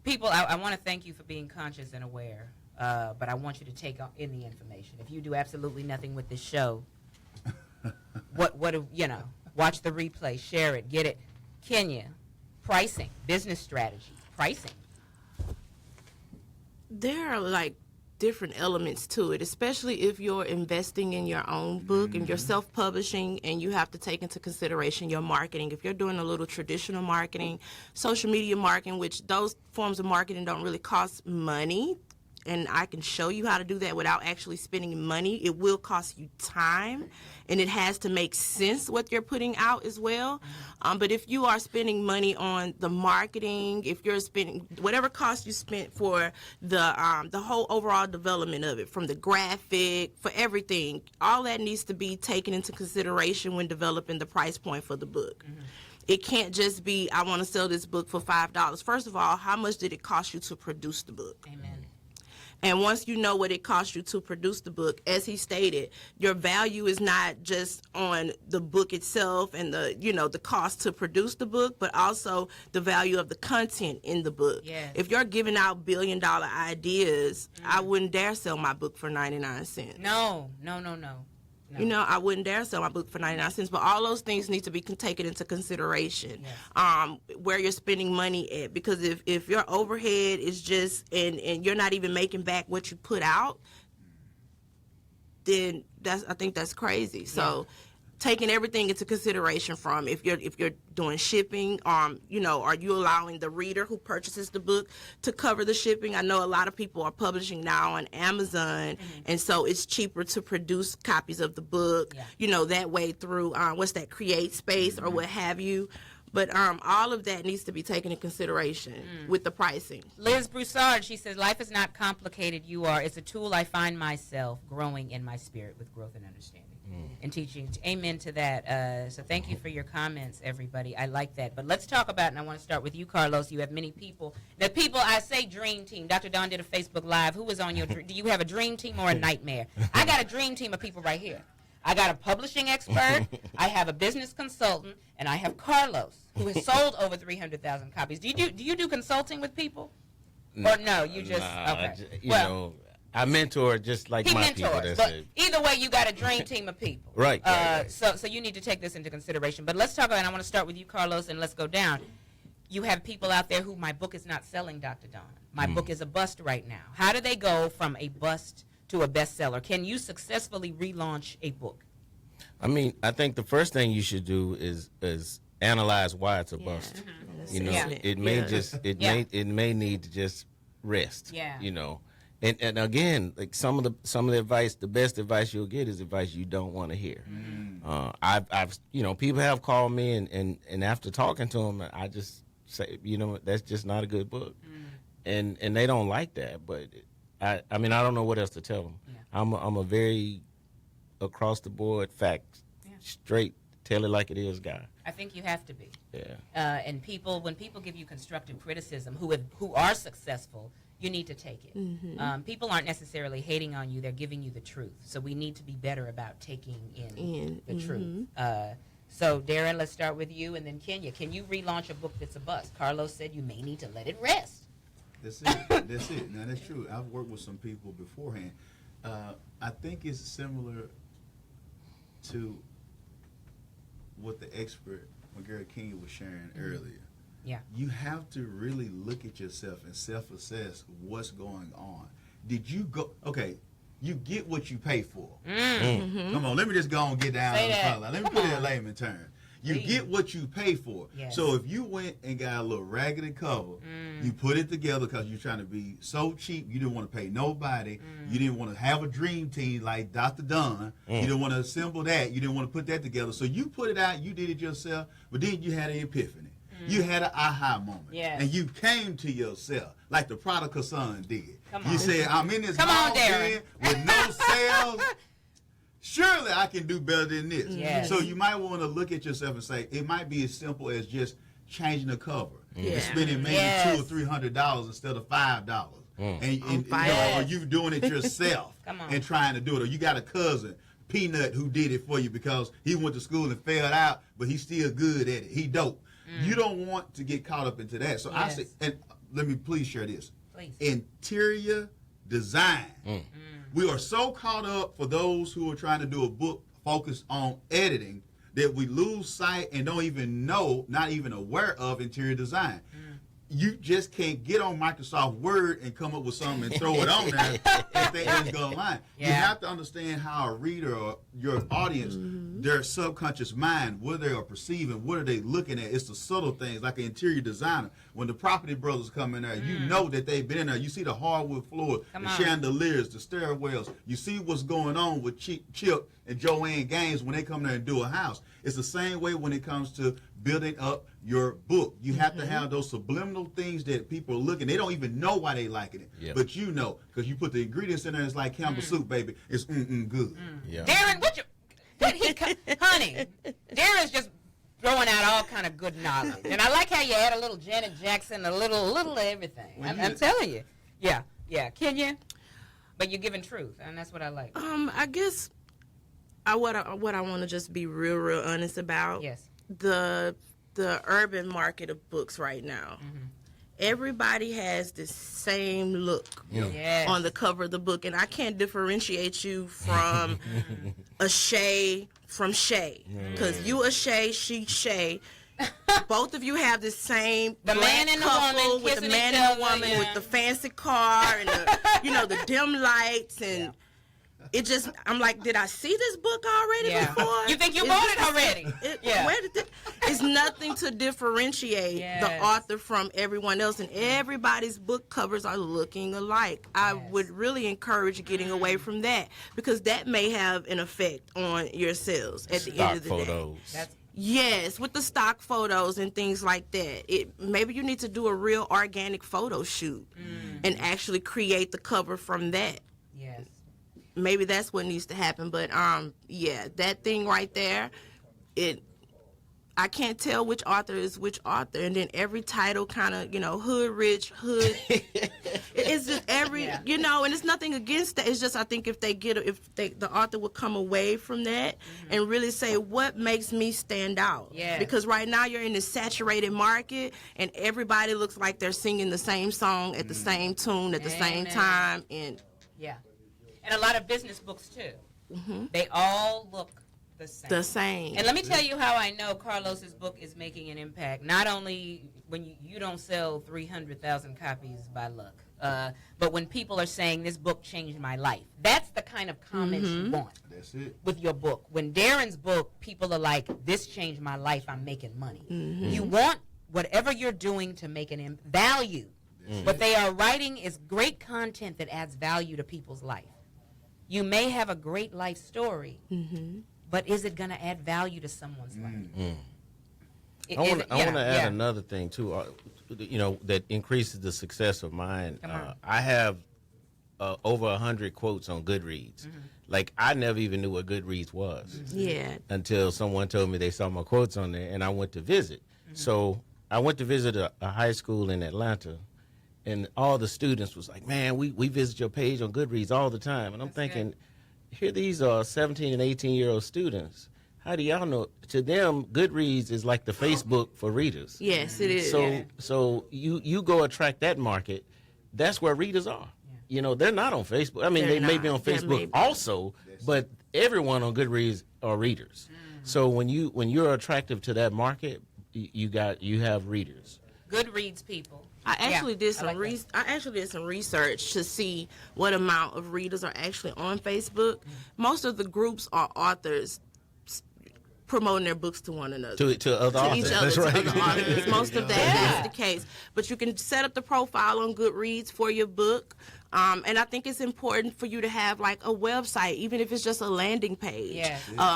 People, I want to thank you for being conscious and aware, but I want you to take in the information. If you do absolutely nothing with this show, watch the replay, share it, get it. Kenya, pricing, business strategy, pricing. There are like different elements to it, especially if you're investing in your own book and you're self-publishing, and you have to take into consideration your marketing. If you're doing a little traditional marketing, social media marketing, which those forms of marketing don't really cost money, and I can show you how to do that without actually spending money. It will cost you time, and it has to make sense what you're putting out as well. But if you are spending money on the marketing, if you're spending whatever cost you spent for the whole overall development of it, from the graphic, for everything, all that needs to be taken into consideration when developing the price point for the book. It can't just be, I want to sell this book for $5. First of all, how much did it cost you to produce the book? Amen. And once you know what it cost you to produce the book, as he stated, your value is not just on the book itself and the cost to produce the book, but also the value of the content in the book. Yes. If you're giving out billion-dollar ideas, I wouldn't dare sell my book for 99 cents. No. You know, I wouldn't dare sell my book for 99 cents, but all those things need to be taken into consideration. Yes. Where you're spending money at, because if your overhead is just, and you're not even making back what you put out, then I think that's crazy. So taking everything into consideration, from if you're doing shipping, are you allowing the reader who purchases the book to cover the shipping? I know a lot of people are publishing now on Amazon, and so it's cheaper to produce copies of the book, that way through Create Space or what have you. But all of that needs to be taken into consideration with the pricing. Liz Broussard, she says, life is not complicated. You are. It's a tool. I find myself growing in my spirit with growth and understanding and teaching. Amen to that. So thank you for your comments, everybody. I like that. But let's talk about, and I want to start with you, Carlos. You have many people. The people, I say dream team. Dr. Don did a Facebook Live. Who was on your do you have a dream team or a nightmare? I got a dream team of people right here. I got a publishing expert, I have a business consultant, and I have Carlos, who has sold over 300,000 copies. Do you do consulting with people? Or no, you just, okay. I mentor just like my people. But either way, you got a dream team of people. Right. So you need to take this into consideration. But let's talk about, and I want to start with you, Carlos, and let's go down. You have people out there who, my book is not selling, Dr. Don. My book is a bust right now. How do they go from a bust to a bestseller? Can you successfully relaunch a book? I mean, I think the first thing you should do is analyze why it's a bust. It may need to just rest. And again, like some of the advice, the best advice you'll get is advice you don't want to hear. I've people have called me and after talking to them, I just say, that's just not a good book, and they don't like that. But I mean, I don't know what else to tell them. I'm a very across the board, fact, straight, tell it like it is guy. I think you have to be. Yeah. And when people give you constructive criticism, who are successful, you need to take it. People aren't necessarily hating on you; they're giving you the truth. So we need to be better about taking in the truth. So Darren, let's start with you, and then Kenya. Can you relaunch a book that's a bust? Carlos said you may need to let it rest. That's it. Now that's true. I've worked with some people beforehand. I think it's similar to what the expert McGarry King was sharing earlier. Yeah. You have to really look at yourself and self-assess what's going on. Did you go, okay, you get what you pay for. Come on, let me just go and get down on the color. Let me put it in layman terms. You get what you pay for. Yes. So if you went and got a little raggedy cover, you put it together because you're trying to be so cheap, you didn't want to pay nobody. You didn't want to have a dream team like Dr. Don. You didn't want to assemble that. You didn't want to put that together. So you put it out, you did it yourself, but then you had an epiphany. You had an aha moment. Yes. And you came to yourself like the prodigal son did. Come on. You said, I'm in this Come on, ball Darren. with no sales. surely I can do better than this. Yes. So you might want to look at yourself and say, it might be as simple as just changing the cover and spending maybe $200 or $300 instead of $5. And or you doing it yourself and trying to do it. Or you got a cousin, Peanut, who did it for you because he went to school and failed out, but he's still good at it. He dope. You don't want to get caught up into that. So I say, and let me please share this. Please. Interior design. We are so caught up for those who are trying to do a book focused on editing that we lose sight and don't even know, not even aware of interior design. You just can't get on Microsoft Word and come up with something and throw it on there and think it's going to line. You have to understand how a reader or your audience, their subconscious mind, what they are perceiving, what are they looking at. It's the subtle things, like an interior designer. When the Property Brothers come in there, you know that they've been in there. You see the hardwood floors, the chandeliers, the stairwells. You see what's going on with Chip and Joanne Gaines when they come there and do a house. It's the same way when it comes to building up your book. You have to have those subliminal things that people are looking. They don't even know why they liking it, but you know, because you put the ingredients in there. It's like Campbell soup, baby. It's good. Darren, honey, Darren's just throwing out all kind of good knowledge, and I like how you add a little Janet Jackson, a little of everything. I'm telling you, Kenya, but you're giving truth, and that's what I like. I guess what I want to just be real honest about. Yes. The urban market of books right now. Everybody has the same look on the cover of the book, and I can't differentiate you from a Shay from Shay, because you a Shay, she Shay. Both of you have the same the man and the woman with the man and the woman with the fancy car and the the dim lights and. It just, I'm like, did I see this book already before? You think you bought it already? It's nothing to differentiate the author from everyone else, and everybody's book covers are looking alike. I would really encourage getting away from that, because that may have an effect on your sales at the end of the day. Yes, with the stock photos and things like that. Maybe you need to do a real organic photo shoot and actually create the cover from that. Yes. Maybe that's what needs to happen, but that thing right there, I can't tell which author is which author, and then every title kind of, hood rich, hood. It's just and it's nothing against that. It's just I think if the author would come away from that and really say what makes me stand out. Yeah. Because right now you're in this saturated market and everybody looks like they're singing the same song at the same tune at the same time and. And a lot of business books, too. They all look the same. And let me tell you how I know Carlos's book is making an impact. Not only when you don't sell 300,000 copies by luck, but when people are saying this book changed my life. That's the kind of comments you want. That's it. With your book. When Darren's book, people are like, this changed my life, I'm making money. You want whatever you're doing to make an value. What they are writing is great content that adds value to people's life. You may have a great life story, but is it going to add value to someone's life? I want to add another thing, too, that increases the success of mine. I have over 100 quotes on Goodreads. Like, I never even knew what Goodreads was until someone told me they saw my quotes on there, and I went to visit. So I went to visit a high school in Atlanta. And all the students was like, man, we visit your page on Goodreads all the time. And I'm thinking, here these are 17 and 18-year-old students. How do y'all know? To them, Goodreads is like the Facebook for readers. Yes, it is. So you go attract that market. That's where readers are. They're not on Facebook. I mean, they may be on Facebook also, but everyone on Goodreads are readers. So when you're attractive to that market, you have readers. Goodreads people. I actually did some research to see what amount of readers are actually on Facebook. Most of the groups are authors promoting their books to one another. To other authors. Each other, to other authors. Most of that is the case. But you can set up the profile on Goodreads for your book. And I think it's important for you to have like a website, even if it's just a landing page,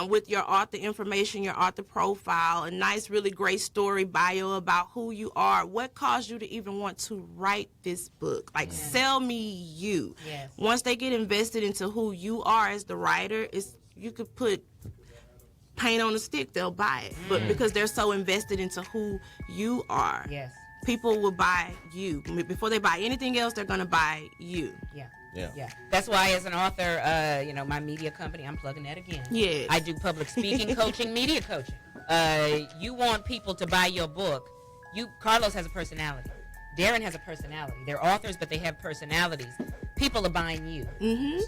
with your author information, your author profile, a nice, really great story bio about who you are. What caused you to even want to write this book? Like, sell me you. Yes. Once they get invested into who you are as the writer, you could put paint on a stick, they'll buy it. But because they're so invested into who you are. Yes. People will buy you. Before they buy anything else, they're going to buy you. Yeah. That's why, as an author, my media company, I'm plugging that again. Yes. I do public speaking, coaching, media coaching. You want people to buy your book. Carlos has a personality. Darren has a personality. They're authors, but they have personalities. People are buying you. Mm-hmm.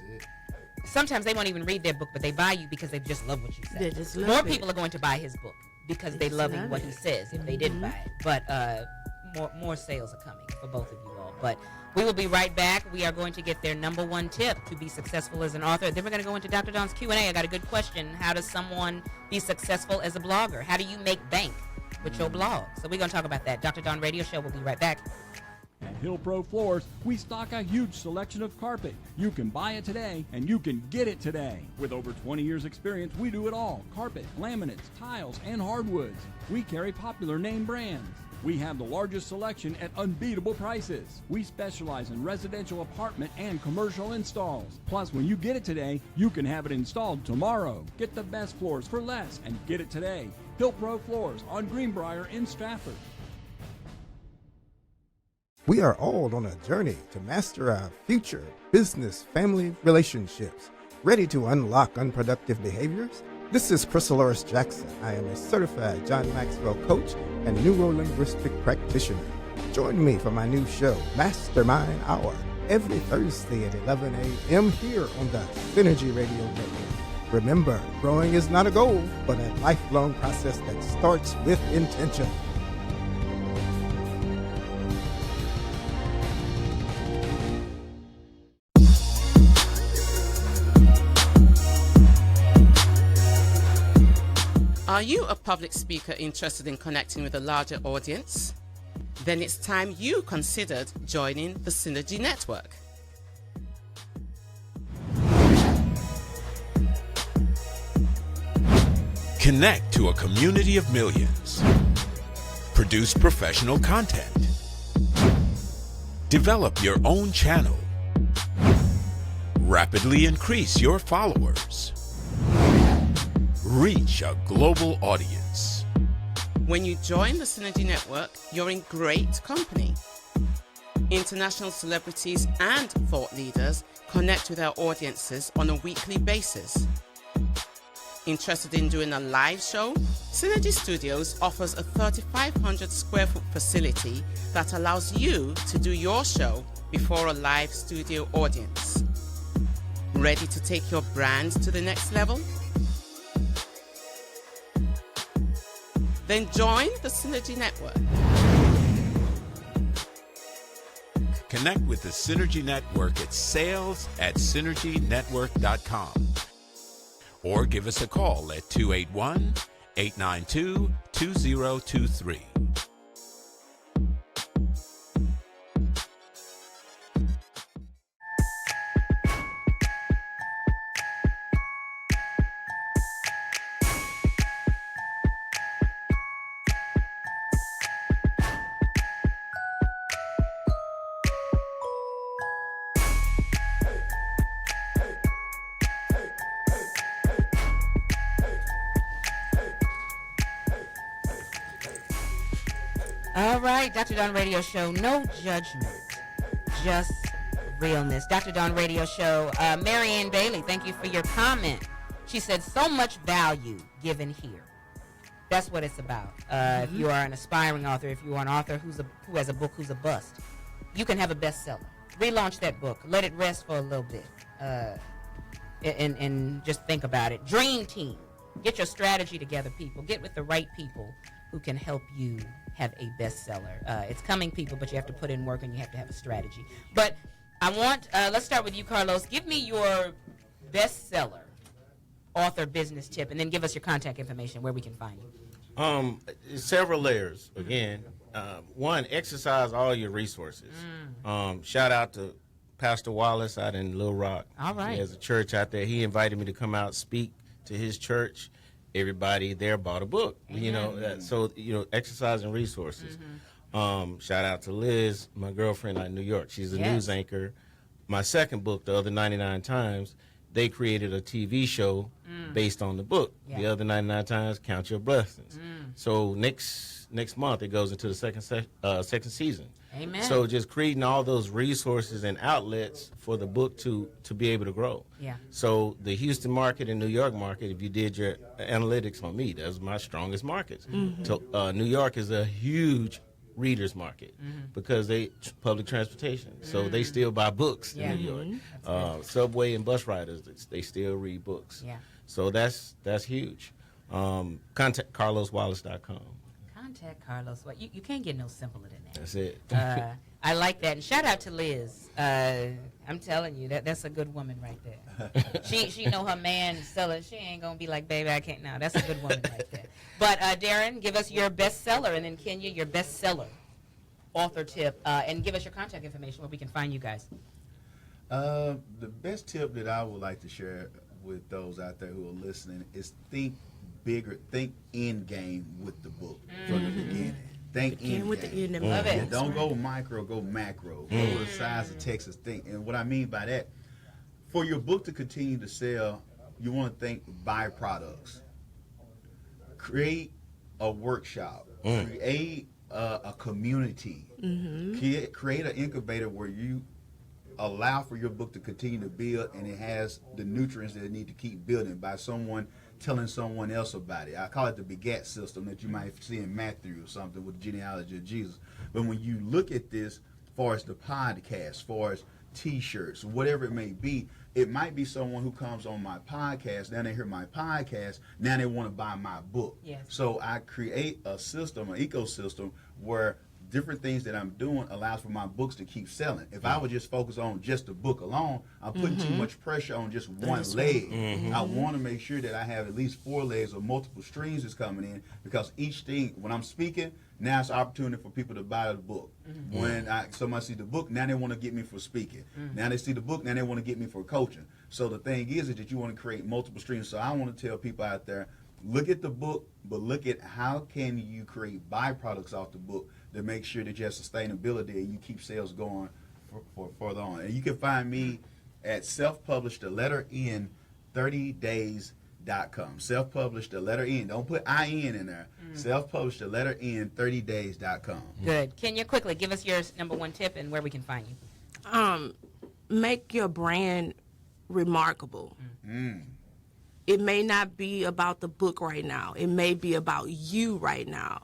Sometimes they won't even read their book, but they buy you because they just love what you say. They just love More it. people are going to buy his book because they love what he says if they didn't buy it. But more sales are coming for both of you all. But we will be right back. We are going to get their number one tip to be successful as an author. Then we're going to go into Dr. Don's Q&A. I got a good question. How does someone be successful as a blogger? How do you make bank with your blog? So we're going to talk about that. Dr. Don Radio Show. We'll be right back. At Hill Pro Floors, we stock a huge selection of carpet. You can buy it today, and you can get it today. With over 20 years experience, we do it all. Carpet, laminates, tiles, and hardwoods. We carry popular name brands. We have the largest selection at unbeatable prices. We specialize in residential apartment and commercial installs. Plus, when you get it today, you can have it installed tomorrow. Get the best floors for less and get it today. Hill Pro Floors on Greenbrier in Stratford. We are all on a journey to master our future business family relationships. Ready to unlock unproductive behaviors? This is Chrysoloris Jackson. I am a certified John Maxwell coach and neuro-linguistic practitioner. Join me for my new show, Mastermind Hour, every Thursday at 11 a.m. here on the Synergy Radio Network. Remember, growing is not a goal, but a lifelong process that starts with intention. Are you a public speaker interested in connecting with a larger audience? Then it's time you considered joining the Synergy Network. Connect to a community of millions. Produce professional content. Develop your own channel. Rapidly increase your followers. Reach a global audience. When you join the Synergy Network, you're in great company. International celebrities and thought leaders connect with our audiences on a weekly basis. Interested in doing a live show? Synergy Studios offers a 3,500 square foot facility that allows you to do your show before a live studio audience. Ready to take your brand to the next level? Then join the Synergy Network. Connect with the Synergy Network at sales@synergynetwork.com or give us a call at 281-892-2023. All right, Dr. Don Radio Show, no judgment, just realness. Dr. Don Radio Show, Marianne Bailey, thank you for your comment. She said, so much value given here. That's what it's about. If you are an aspiring author, if you are an author who has a book who's a bust, you can have a bestseller. Relaunch that book. Let it rest for a little bit. And just think about it. Dream team. Get your strategy together, people. Get with the right people who can help you have a bestseller. It's coming, people, but you have to put in work and you have to have a strategy. But I want, let's start with you, Carlos. Give me your bestseller author business tip, and then give us your contact information where we can find you. Several layers. Again, one, exercise all your resources. Shout out to Pastor Wallace out in Little Rock. All right. He has a church out there. He invited me to come out speak to his church. Everybody there bought a book. You know, so exercise and resources. Shout out to Liz, my girlfriend out in New York. She's a news anchor. My second book, The Other 99 Times, they created a TV show based on the book. The Other 99 Times, Count Your Blessings. So next month it goes into the second season. Amen. So just creating all those resources and outlets for the book to be able to grow. Yeah. So the Houston market and New York market, if you did your analytics on me, that's my strongest markets. So New York is a huge readers market because they public transportation, so they still buy books in New York. Subway and bus riders, they still read books. So that's huge. Contact carloswallace.com. Contact Carlos. Well, you can't get no simpler than that. That's it. I like that. And shout out to Liz. I'm telling you, that's a good woman right there. She know her man seller. She ain't going to be like, baby, I can't now. That's a good woman right there. But Darren, give us your bestseller, and then Kenya, your bestseller author tip, and give us your contact information where we can find you guys. The best tip that I would like to share with those out there who are listening is think bigger, think end game with the book from the beginning. Think end with game. the end. Love it. Don't go micro, go macro. Go the size of Texas. Think. And what I mean by that, for your book to continue to sell, you want to think byproducts. Create a workshop. Create a community. Create an incubator where you allow for your book to continue to build, and it has the nutrients that it need to keep building by someone telling someone else about it. I call it the begat system that you might see in Matthew or something with the genealogy of Jesus. But when you look at this, as far as the podcast, as far as T-shirts, whatever it may be, it might be someone who comes on my podcast, now they hear my podcast, now they want to buy my book. So I create a system, an ecosystem where different things that I'm doing allows for my books to keep selling. If I would just focus on just the book alone, I'm putting too much pressure on just one leg. I want to make sure that I have at least 4 legs or multiple streams that's coming in, because each thing, when I'm speaking, now it's an opportunity for people to buy the book. When somebody see the book, now they want to get me for speaking. Now they see the book, now they want to get me for coaching. So the thing is that you want to create multiple streams. So I want to tell people out there, look at the book, but look at how can you create byproducts off the book to make sure that you have sustainability and you keep sales going for further on. And you can find me at self-published, the letter N, 30days.com. Self-published, the letter N. Don't put IN in there. Self-published, the letter N, 30days.com. Good. Kenya, quickly, give us your number one tip and where we can find you. Make your brand remarkable. It may not be about the book right now. It may be about you right now.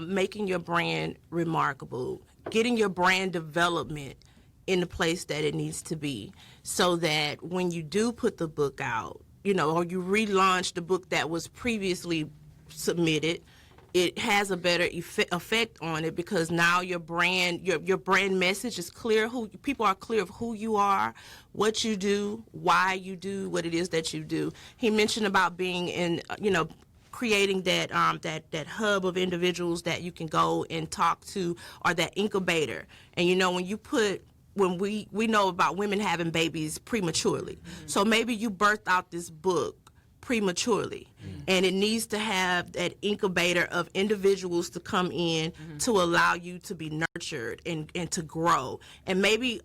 Making your brand remarkable, getting your brand development in the place that it needs to be, so that when you do put the book out, or you relaunch the book that was previously submitted, it has a better effect on it, because now your brand, your brand message is clear. People are clear of who you are, what you do, why you do what it is that you do. He mentioned about being in, creating that hub of individuals that you can go and talk to, or that incubator. And when we know about women having babies prematurely, so maybe you birthed out this book prematurely, and it needs to have that incubator of individuals to come in to allow you to be nurtured and to grow. And maybe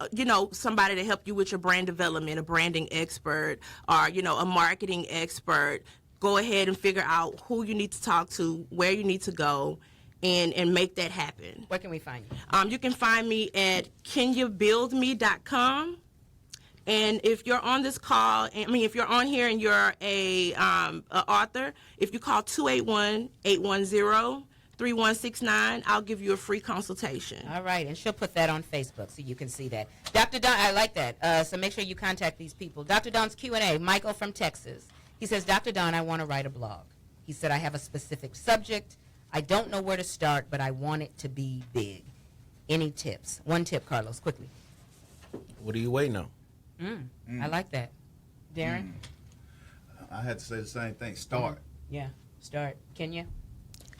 somebody to help you with your brand development, a branding expert, or a marketing expert. Go ahead and figure out who you need to talk to, where you need to go, and make that happen. Where can we find you? You can find me at kenyabuildme.com. And if you're on this call, if you're on here and you're a author, if you call 281-810-3169, I'll give you a free consultation. All right, and she'll put that on Facebook so you can see that. Dr. Don, I like that. So make sure you contact these people. Dr. Don's Q&A, Michael from Texas. He says, Dr. Don, I want to write a blog. He said, I have a specific subject. I don't know where to start, but I want it to be big. Any tips? One tip, Carlos, quickly. What are you waiting on? I like that. Darren? I had to say the same thing. Start. Yeah, start. Kenya?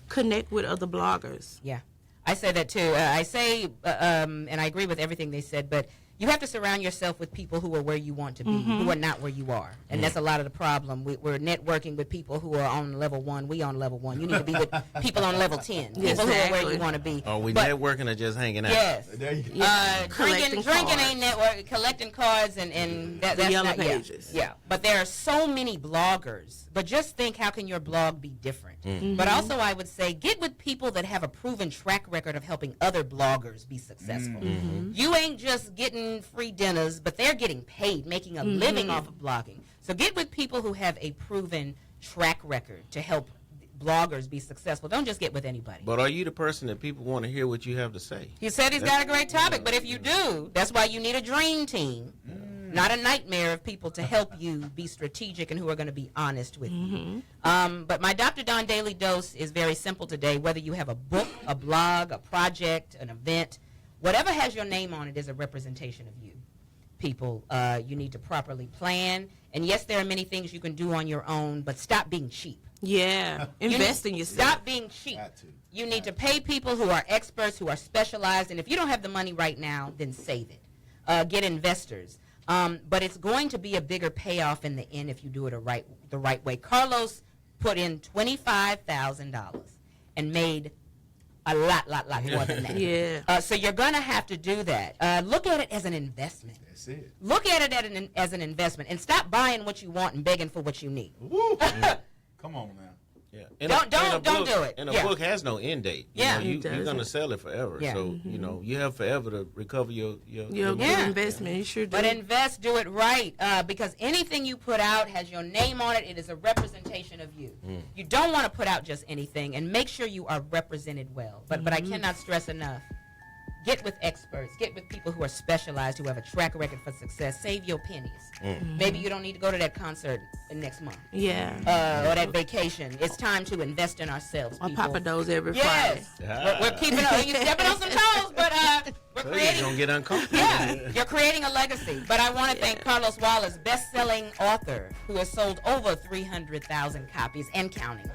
Connect with other bloggers. Yeah, I say that too. I say, and I agree with everything they said, but you have to surround yourself with people who are where you want to be, who are not where you are. And that's a lot of the problem. We're networking with people who are on level 1. We on level 1. You need to be with people on level 10. People who are where you want to be. Are we networking or just hanging out? Yes. There you go. Drinking ain't network. Collecting cards and that's yellow not, pages. Yeah. But there are so many bloggers. But just think, how can your blog be different? But also, I would say, get with people that have a proven track record of helping other bloggers be successful. You ain't just getting free dinners, but they're getting paid, making a living off of blogging. So get with people who have a proven track record to help bloggers be successful. Don't just get with anybody. But are you the person that people want to hear what you have to say? He said he's got a great topic, but if you do, that's why you need a dream team, not a nightmare of people to help you be strategic and who are going to be honest with you. But my Dr. Don Daily Dose is very simple today. Whether you have a book, a blog, a project, an event, whatever has your name on it is a representation of you. People, you need to properly plan. And yes, there are many things you can do on your own, but stop being cheap. Yeah, invest in yourself. Stop being cheap. You need to pay people who are experts, who are specialized, and if you don't have the money right now, then save it. Get investors. But it's going to be a bigger payoff in the end if you do it the right way. Carlos put in $25,000 and made a lot more than that. Yeah. So you're going to have to do that. Look at it as an investment. That's it. Look at it as an investment, and stop buying what you want and begging for what you need. Woo. Come on now. Yeah. Don't do it. And a Yeah. book has no end date. Yeah. You're going to sell it forever. Yeah. So, you have forever to recover your Good investment. You sure do. But invest, do it right, because anything you put out has your name on it. It is a representation of you. You don't want to put out just anything, and make sure you are represented well. But I cannot stress enough. Get with experts. Get with people who are specialized, who have a track record for success. Save your pennies. Maybe you don't need to go to that concert next month. Yeah. Or that vacation. It's time to invest in ourselves, Or people. Papa Do's every Yes. Friday. We're keeping you stepping on some toes, but we're So creating. you're going to get uncomfortable. Yeah, you're creating a legacy. But I want to thank Carlos Wallace, best-selling author, who has sold over 300,000 copies and counting.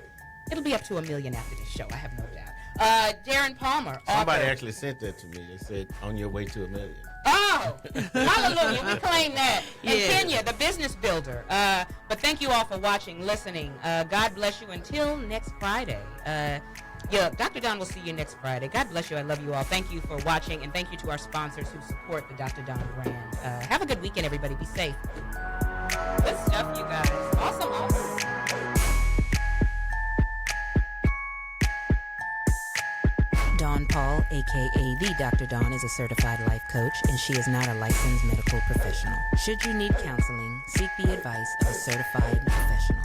It'll be up to 1 million after this show, I have no doubt. Darren Palmer, Somebody author. actually sent that to me. They said, on your way to 1 million. Oh, hallelujah. We claim that. And Yeah. Kenya, the business builder. But thank you all for watching, listening. God bless you until next Friday. Dr. Don will see you next Friday. God bless you. I love you all. Thank you for watching, and thank you to our sponsors who support the Dr. Don brand. Have a good weekend, everybody. Be safe. Good stuff, you guys. Awesome. Dawn Paul, aka the Dr. Dawn, is a certified life coach, and she is not a licensed medical professional. Should you need counseling, seek the advice of a certified professional.